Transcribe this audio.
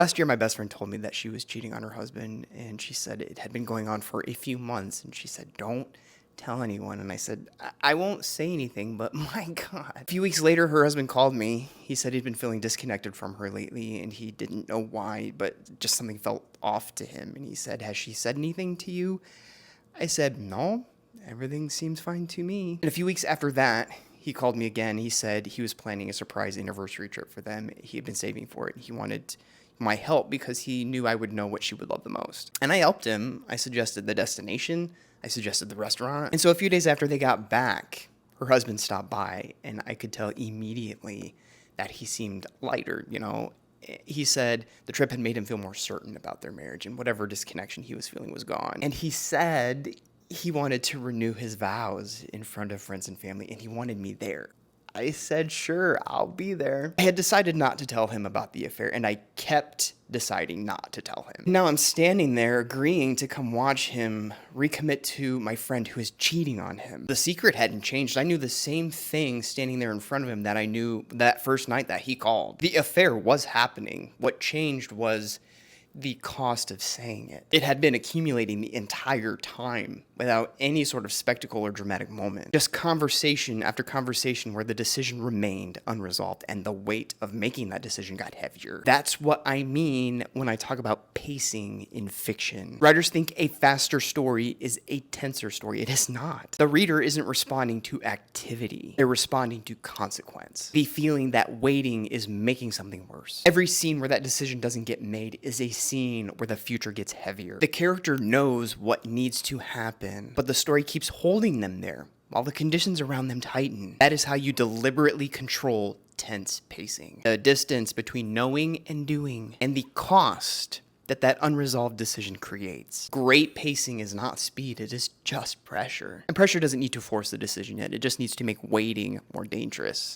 Last year, my best friend told me that she was cheating on her husband, and she said it had been going on for a few months, and she said, "Don't tell anyone." And I said, I won't say anything, but my God. A few weeks later, her husband called me. He said he'd been feeling disconnected from her lately, and he didn't know why, but just something felt off to him. And he said, "Has she said anything to you?" I said, "No, everything seems fine to me." And a few weeks after that, he called me again. He said he was planning a surprise anniversary trip for them. He had been saving for it. He wanted my help because he knew I would know what she would love the most. And I helped him. I suggested the destination. I suggested the restaurant. And so a few days after they got back, her husband stopped by, and I could tell immediately that he seemed lighter. He said the trip had made him feel more certain about their marriage, and whatever disconnection he was feeling was gone. And he said he wanted to renew his vows in front of friends and family, and he wanted me there. I said, "Sure, I'll be there." I had decided not to tell him about the affair, and I kept deciding not to tell him. Now I'm standing there agreeing to come watch him recommit to my friend who is cheating on him. The secret hadn't changed. I knew the same thing standing there in front of him that I knew that first night that he called. The affair was happening. What changed was the cost of saying it. It had been accumulating the entire time without any sort of spectacle or dramatic moment. Just conversation after conversation where the decision remained unresolved and the weight of making that decision got heavier. That's what I mean when I talk about pacing in fiction. Writers think a faster story is a tenser story. It is not. The reader isn't responding to activity. They're responding to consequence. The feeling that waiting is making something worse. Every scene where that decision doesn't get made is a scene where the future gets heavier. The character knows what needs to happen, but the story keeps holding them there while the conditions around them tighten. That is how you deliberately control tense pacing. The distance between knowing and doing, and the cost that unresolved decision creates. Great pacing is not speed, it is just pressure. And pressure doesn't need to force the decision yet, it just needs to make waiting more dangerous.